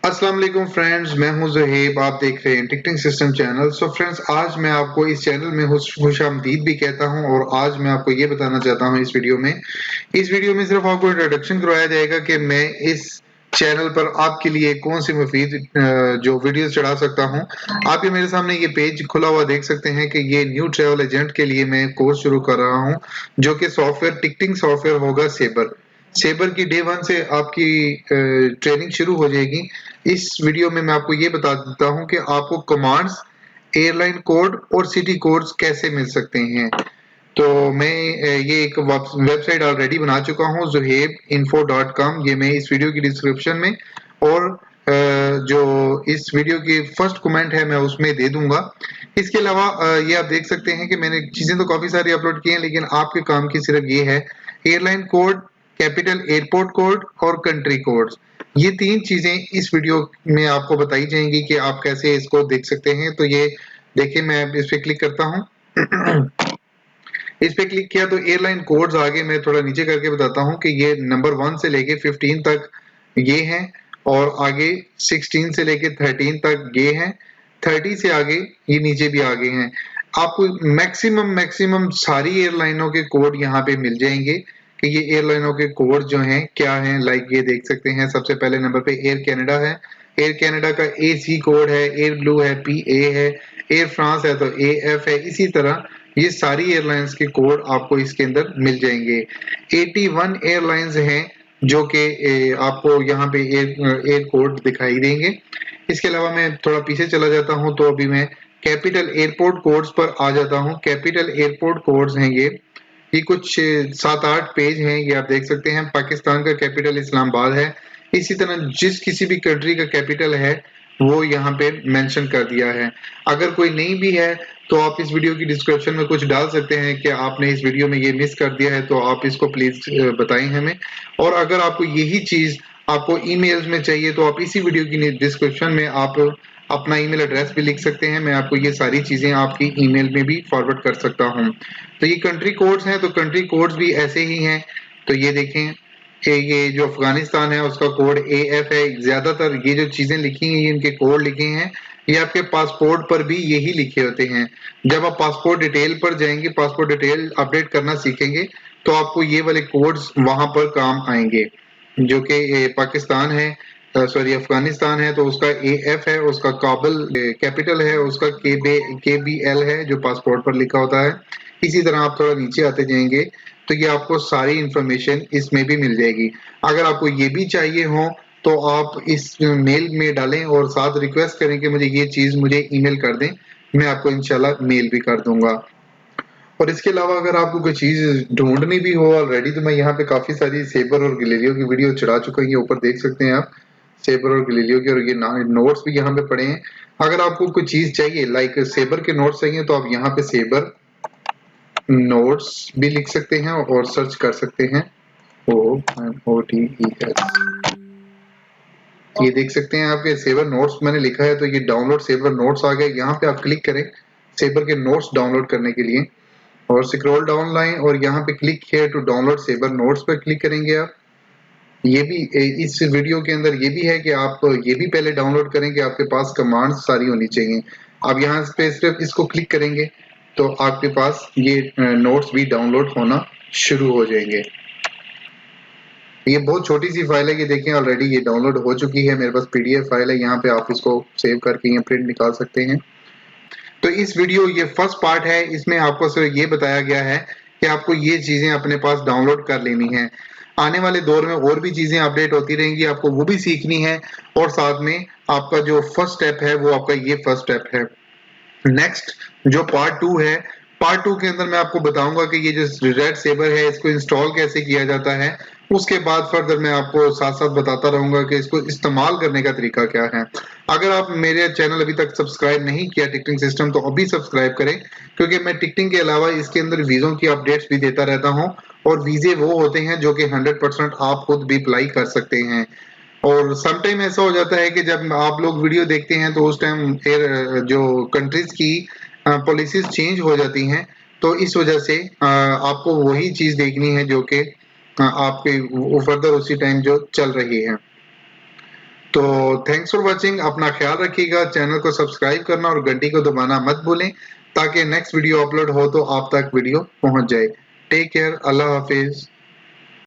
अस्सलाम वालेकुम फ्रेंड्स, मैं हूं ज़ुहैब। आप देख रहे हैं ticketing system channel. So friends, आज मैं आपको इस चैनल में खुशामदीद भी कहता हूं और आज मैं आपको ये बताना चाहता हूं इस वीडियो में सिर्फ आपको इंट्रोडक्शन करवाया जाएगा कि मैं इस चैनल पर आपके लिए कौन सी मुफीद जो वीडियोस चढ़ा सकता हूं। आप ये मेरे सामने ये पेज खुला हुआ देख सकते हैं कि ये न्यू ट्रैवल एजेंट के लिए मैं कोर्स शुरू कर रहा हूं, जो कि टिकटिंग सॉफ्टवेयर होगा सेबर। सेबर की डे 1 से आपकी ट्रेनिंग शुरू हो जाएगी। इस वीडियो में मैं आपको ये बता देता हूँ कि आपको कमांड्स, एयरलाइन कोड और सिटी कोड्स कैसे मिल सकते हैं। तो मैं ये एक वेबसाइट ऑलरेडी बना चुका हूँ, zuhaibinfo.com। ये मैं इस वीडियो की डिस्क्रिप्शन में और जो इस वीडियो की फर्स्ट कमेंट है मैं उसमें दे दूंगा। इसके अलावा ये आप देख सकते हैं कि मैंने चीजें तो काफी सारी अपलोड की हैं, लेकिन आपके काम की सिर्फ ये है airline code, capital airport code और कंट्री कोड्स। ये तीन चीजें इस वीडियो में आपको बताई जाएंगी कि आप कैसे इसको देख सकते हैं। तो ये देखिए, मैं इस पे क्लिक करता हूँ। इस पे क्लिक किया तो एयरलाइन कोड्स आगे मैं थोड़ा नीचे करके बताता हूँ कि ये नंबर 1 से लेके 15 तक ये हैं और आगे 16 से लेके 13 तक ये हैं, 30 से आगे ये नीचे भी आगे हैं। आपको मैक्सिमम सारी एयरलाइनों के कोड यहाँ पे मिल जाएंगे कि ये एयरलाइनों के कोड जो हैं क्या हैं। लाइक ये देख सकते हैं, सबसे पहले नंबर पे एयर कनाडा है। एयर कनाडा का AC कोड है, एयर ब्लू है, PA है, एयर फ्रांस है तो AF है। इसी तरह ये सारी एयरलाइंस के कोड आपको इसके अंदर मिल जाएंगे। 81 एयरलाइंस हैं जो कि आपको यहाँ पे एयर कोड दिखाई देंगे। इसके अलावा मैं थोड़ा पीछे चला जाता हूँ तो अभी मैं कैपिटल एयरपोर्ट कोड्स पर आ जाता हूँ। कैपिटल एयरपोर्ट कोड्स हैं ये कुछ 7-8 पेज हैं। ये आप देख सकते हैं, पाकिस्तान का कैपिटल इस्लामाबाद है। इसी तरह जिस किसी भी कंट्री का कैपिटल है वो यहाँ पे मेंशन कर दिया है। अगर कोई नहीं भी है तो आप इस वीडियो की डिस्क्रिप्शन में कुछ डाल सकते हैं कि आपने इस वीडियो में ये मिस कर दिया है, तो आप इसको प्लीज बताएं हमें। और अगर आपको यही चीज आपको ईमेल्स में चाहिए तो आप इसी वीडियो की डिस्क्रिप्शन में आप अपना ईमेल एड्रेस भी लिख सकते हैं। मैं आपको ये सारी चीजें आपकी ईमेल में भी फॉरवर्ड कर सकता हूँ। तो ये कंट्री कोड्स हैं, तो कंट्री कोड्स भी ऐसे ही हैं। तो ये देखें कि ये जो अफगानिस्तान है उसका कोड AF है। ज्यादातर ये जो चीजें लिखी हैं, ये इनके कोड लिखे हैं, ये आपके पासपोर्ट पर भी यही लिखे होते हैं। जब आप पासपोर्ट डिटेल पर जाएंगे, पासपोर्ट डिटेल अपडेट करना सीखेंगे, तो आपको ये वाले कोड्स वहां पर काम आएंगे। जो कि पाकिस्तान है, सॉरी अफगानिस्तान है तो उसका AF है, उसका काबुल कैपिटल है, उसका KBL है जो पासपोर्ट पर लिखा होता है। इसी तरह आप थोड़ा नीचे आते जाएंगे तो ये आपको सारी इंफॉर्मेशन इसमें भी मिल जाएगी। अगर आपको ये भी चाहिए हो तो आप इस मेल में डालें और साथ रिक्वेस्ट करें कि मुझे ये चीज मुझे ईमेल कर दें, मैं आपको इंशाल्लाह मेल भी कर दूंगा। और इसके अलावा अगर आपको कोई चीज ढूंढनी भी हो ऑलरेडी, तो मैं यहाँ पे काफी सारी सेबर और गैलीलियो की वीडियो चढ़ा चुका हूँ। ये ऊपर देख सकते हैं आप, सेबर और गैलीलियो की, और ये नोट्स भी यहाँ पे पड़े हैं। अगर आपको कोई चीज चाहिए, लाइक सेबर के नोट्स चाहिए, तो आप यहाँ पे सेबर नोट्स भी लिख सकते हैं और सर्च कर सकते हैं ONOTES। ये देख सकते हैं आपके सेबर नोट्स मैंने लिखा है, तो ये डाउनलोड सेबर नोट्स आ गए। यहाँ पे आप क्लिक करें सेबर के नोट्स डाउनलोड करने के लिए और स्क्रॉल डाउन लाएं और यहाँ पे click here to download saber notes पर क्लिक करेंगे आप। ये भी इस वीडियो के अंदर ये भी है कि आप ये भी पहले डाउनलोड करें कि आपके पास कमांड्स सारी होनी चाहिए। आप यहाँ पे सिर्फ इसको क्लिक करेंगे तो आपके पास ये नोट्स भी डाउनलोड होना शुरू हो जाएंगे। ये बहुत छोटी सी फाइल है, ये देखें ऑलरेडी ये डाउनलोड हो चुकी है। मेरे पास PDF फाइल है, यहाँ पे आप इसको सेव करके ये प्रिंट निकाल सकते हैं। तो इस वीडियो ये फर्स्ट पार्ट है, इसमें आपको सिर्फ ये बताया गया है कि आपको ये चीजें अपने पास डाउनलोड कर लेनी है। आने वाले दौर में और भी चीजें अपडेट होती रहेंगी, आपको वो भी सीखनी है। और साथ में आपका जो फर्स्ट स्टेप है वो आपका ये फर्स्ट स्टेप है। नेक्स्ट जो पार्ट 2 है, पार्ट 2 के अंदर मैं आपको बताऊंगा कि ये जो रेड सेबर है इसको इंस्टॉल कैसे किया जाता है। उसके बाद फर्दर मैं आपको साथ साथ बताता रहूंगा कि इसको इस्तेमाल करने का तरीका क्या है। अगर आप मेरे चैनल अभी तक सब्सक्राइब नहीं किया टिकटिंग सिस्टम, तो अभी सब्सक्राइब करें, क्योंकि मैं टिकटिंग के अलावा इसके अंदर वीजों की अपडेट्स भी देता रहता हूँ। और वीजे वो होते हैं जो कि 100% आप खुद भी अप्लाई कर सकते हैं। और सम टाइम ऐसा हो जाता है कि जब आप लोग वीडियो देखते हैं तो उस टाइम जो कंट्रीज की पॉलिसीज चेंज हो जाती हैं, तो इस वजह से आपको वही चीज देखनी है जो कि आपके फर्दर उसी टाइम जो चल रही है। तो थैंक्स फॉर वॉचिंग, अपना ख्याल रखिएगा, चैनल को सब्सक्राइब करना और घंटी को दबाना मत भूलें ताकि नेक्स्ट वीडियो अपलोड हो तो आप तक वीडियो पहुंच जाए। टेक केयर, अल्लाह हाफिज।